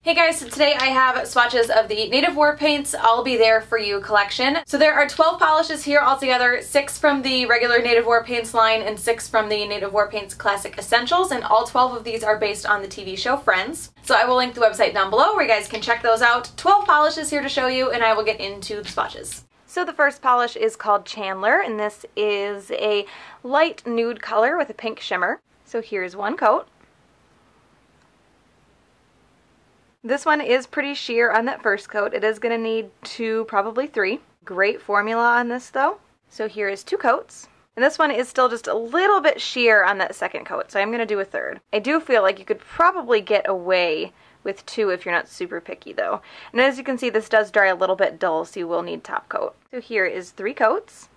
Hey guys, so today I have swatches of the Native War Paints I'll Be There For You collection. So there are 12 polishes here altogether, 6 from the regular Native War Paints line and 6 from the Native War Paints Classic Essentials, and all 12 of these are based on the TV show Friends. So I will link the website down below where you guys can check those out. 12 polishes here to show you, and I will get into the swatches. So the first polish is called Chandler, and this is a light nude color with a pink shimmer. So here's one coat. This one is pretty sheer on that first coat. It is going to need 2, probably 3. Great formula on this though. So here is 2 coats. And this one is still just a little bit sheer on that second coat, so I'm going to do a third. I do feel like you could probably get away with 2 if you're not super picky though. And as you can see, this does dry a little bit dull, so you will need top coat. So here is 3 coats.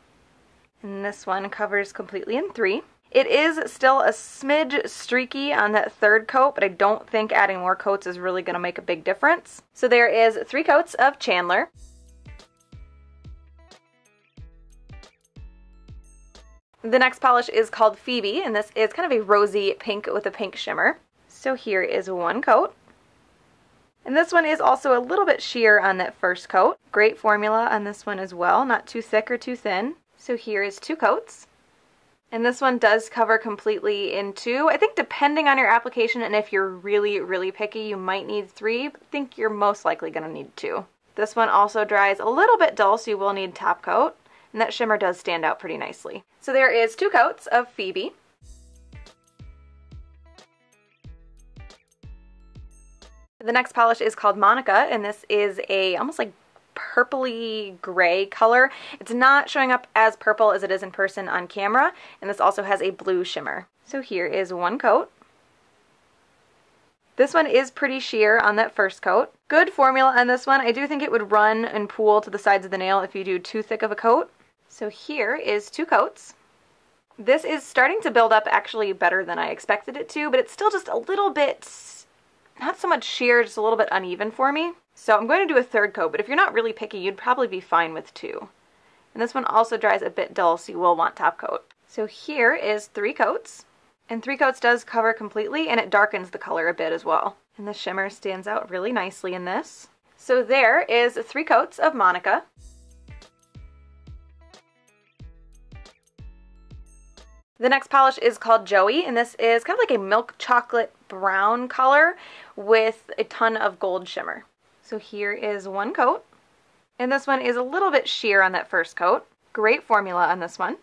And this one covers completely in 3. It is still a smidge streaky on that third coat, but I don't think adding more coats is really going to make a big difference. So there is 3 coats of Chandler. The next polish is called Phoebe, and this is kind of a rosy pink with a pink shimmer. So here is 1 coat. And this one is also a little bit sheer on that first coat. Great formula on this one as well, not too thick or too thin. So here is 2 coats. And this one does cover completely in 2. I think depending on your application and if you're really picky, you might need 3, but I think you're most likely going to need 2. This one also dries a little bit dull, so you will need top coat. And that shimmer does stand out pretty nicely. So there is 2 coats of Phoebe. The next polish is called Monica, and this is a almost like purpley gray color. It's not showing up as purple as it is in person on camera, and this also has a blue shimmer. So here is 1 coat. This one is pretty sheer on that first coat. Good formula on this one. I do think it would run and pool to the sides of the nail if you do too thick of a coat. So here is 2 coats. This is starting to build up actually better than I expected it to, but it's still just a little bit, not so much sheer, just a little bit uneven for me. So I'm going to do a third coat, but if you're not really picky, you'd probably be fine with 2. And this one also dries a bit dull, so you will want top coat. So here is 3 coats. And 3 coats does cover completely, and it darkens the color a bit as well. And the shimmer stands out really nicely in this. So there is 3 coats of Monica. The next polish is called Joey, and this is kind of like a milk chocolate brown color with a ton of gold shimmer. So here is 1 coat, and this one is a little bit sheer on that first coat. Great formula on this one.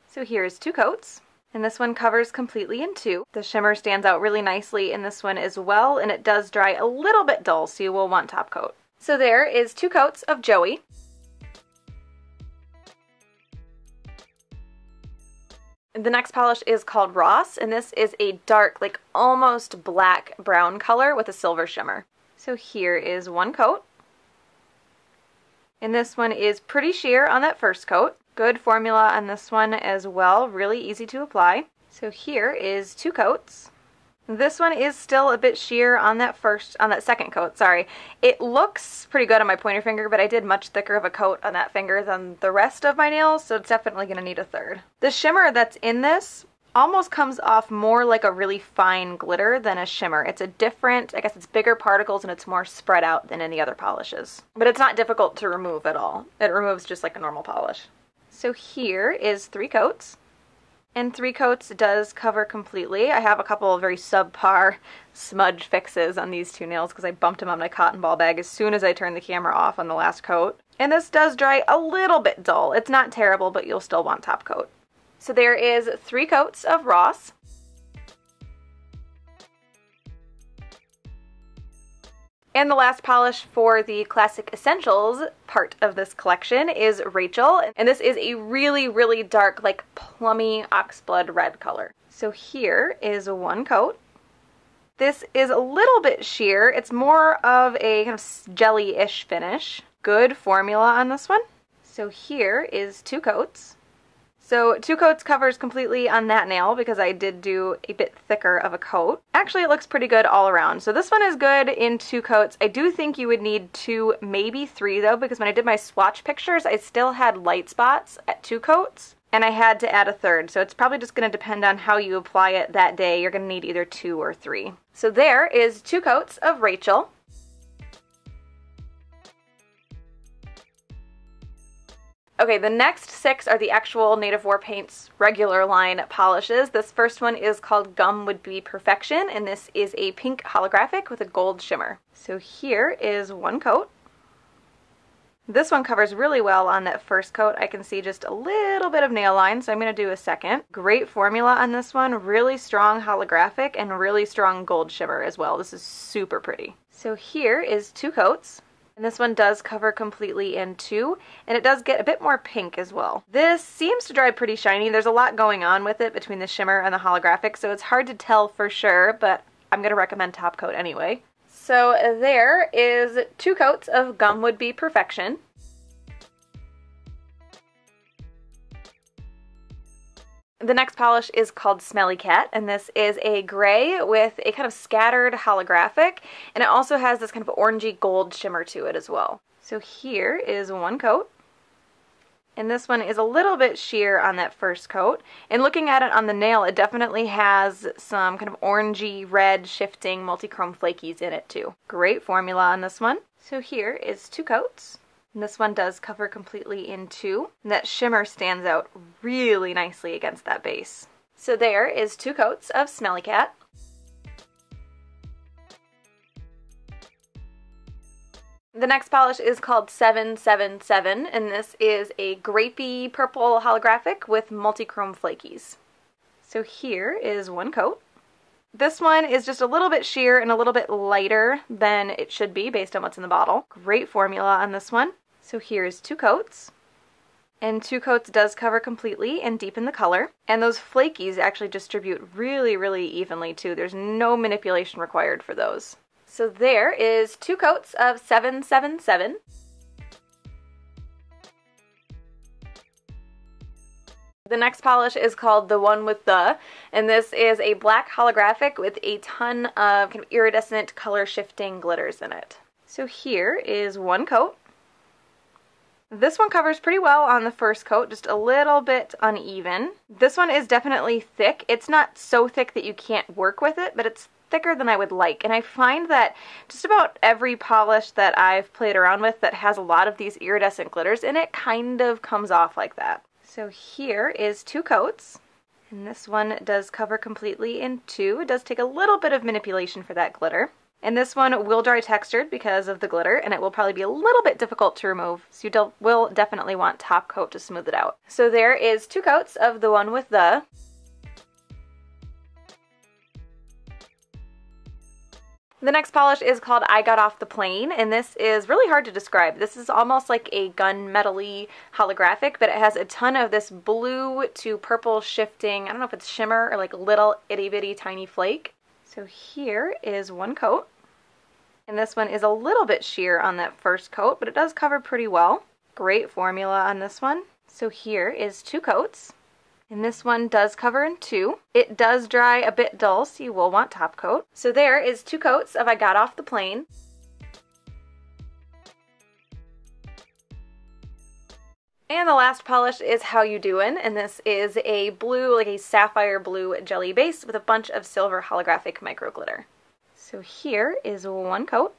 So here's 2 coats, and this one covers completely in 2. The shimmer stands out really nicely in this one as well, and it does dry a little bit dull, so you will want top coat. So there is 2 coats of Joey. The next polish is called Ross, and this is a dark, like almost black brown color with a silver shimmer. So here is 1 coat. And this one is pretty sheer on that first coat. Good formula on this one as well, really easy to apply. So here is 2 coats. This one is still a bit sheer on that second coat, sorry. It looks pretty good on my pointer finger, but I did much thicker of a coat on that finger than the rest of my nails, so it's definitely going to need a third. The shimmer that's in this almost comes off more like a really fine glitter than a shimmer. It's a different, I guess it's bigger particles and it's more spread out than in the other polishes. But it's not difficult to remove at all. It removes just like a normal polish. So here is 3 coats. And 3 coats does cover completely. I have a couple of very subpar smudge fixes on these 2 nails because I bumped them on my cotton ball bag as soon as I turned the camera off on the last coat. And this does dry a little bit dull. It's not terrible, but you'll still want top coat. So there is 3 coats of Ross. And the last polish for the Classic Essentials part of this collection is Rachel. And this is a really dark, like plummy oxblood red color. So here is 1 coat. This is a little bit sheer. It's more of a kind of jelly-ish finish. Good formula on this one. So here is 2 coats. So 2 coats covers completely on that nail because I did do a bit thicker of a coat. Actually, it looks pretty good all around. So this one is good in 2 coats. I do think you would need 2, maybe 3 though, because when I did my swatch pictures, I still had light spots at 2 coats and I had to add a third. So it's probably just going to depend on how you apply it that day. You're going to need either 2 or 3. So there is 2 coats of Rachel. Okay, the next 6 are the actual Native War Paints regular line polishes. This first one is called Gum Would Be Perfection, and this is a pink holographic with a gold shimmer. So here is one coat. This one covers really well on that first coat. I can see just a little bit of nail line, so I'm going to do a second. Great formula on this one, really strong holographic and really strong gold shimmer as well. This is super pretty. So here is 2 coats. And this one does cover completely in 2, and it does get a bit more pink as well. This seems to dry pretty shiny. There's a lot going on with it between the shimmer and the holographic, so it's hard to tell for sure, but I'm going to recommend top coat anyway. So there is 2 coats of Gum Would Be Perfection. The next polish is called Smelly Cat, and this is a gray with a kind of scattered holographic, and it also has this kind of orangey gold shimmer to it as well. So here is one coat, and this one is a little bit sheer on that first coat, and looking at it on the nail, it definitely has some kind of orangey red shifting multi-chrome flakies in it too. Great formula on this one. So here is 2 coats. And this one does cover completely in 2. And that shimmer stands out really nicely against that base. So there is 2 coats of Smelly Cat. The next polish is called 777, and this is a grapey purple holographic with multi-chrome flakies. So here is one coat. This one is just a little bit sheer and a little bit lighter than it should be based on what's in the bottle. Great formula on this one. So here's 2 coats, and 2 coats does cover completely and deepen the color, and those flakies actually distribute really, really evenly too. There's no manipulation required for those. So there is 2 coats of 777. The next polish is called The One with The, and this is a black holographic with a ton of kind of iridescent color shifting glitters in it. So here is one coat. This one covers pretty well on the first coat, just a little bit uneven. This one is definitely thick. It's not so thick that you can't work with it, but it's thicker than I would like. And I find that just about every polish that I've played around with that has a lot of these iridescent glitters in it kind of comes off like that. So here is 2 coats. And this one does cover completely in 2. It does take a little bit of manipulation for that glitter. And this one will dry textured because of the glitter, and it will probably be a little bit difficult to remove, so you will definitely want top coat to smooth it out. So there is 2 coats of The One with The. The next polish is called I Got Off the Plane, and this is really hard to describe. This is almost like a gunmetal-y holographic, but it has a ton of this blue to purple shifting, I don't know if it's shimmer or like little itty-bitty tiny flake. So here is one coat, and this one is a little bit sheer on that first coat, but it does cover pretty well. Great formula on this one. So here is 2 coats, and this one does cover in 2. It does dry a bit dull, so you will want top coat. So there is 2 coats of I Got Off the Plane. And the last polish is How You Doin, and this is a blue, like a sapphire blue jelly base with a bunch of silver holographic micro glitter. So here is one coat.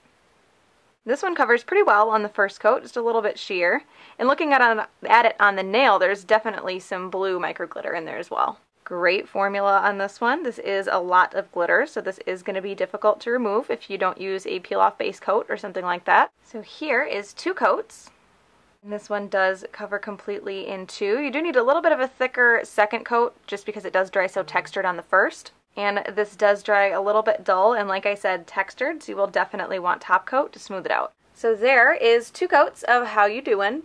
This one covers pretty well on the first coat, just a little bit sheer. And looking at it on the nail, there's definitely some blue micro glitter in there as well. Great formula on this one. This is a lot of glitter, so this is going to be difficult to remove if you don't use a peel-off base coat or something like that. So here is 2 coats. And this one does cover completely in 2. You do need a little bit of a thicker second coat just because it does dry so textured on the first. And this does dry a little bit dull and, like I said, textured, so you will definitely want top coat to smooth it out. So there is 2 coats of How You Doin.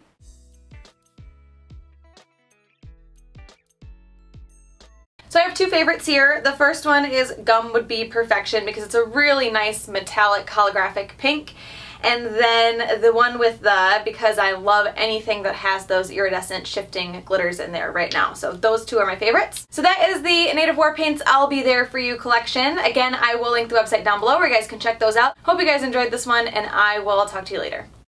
So I have 2 favorites here. The first one is Gum Would Be Perfection because it's a really nice metallic holographic pink. And then the one with The, because I love anything that has those iridescent shifting glitters in there right now. So those 2 are my favorites. So that is the Native War Paints I'll Be There For You collection. Again, I will link the website down below where you guys can check those out. Hope you guys enjoyed this one, and I will talk to you later.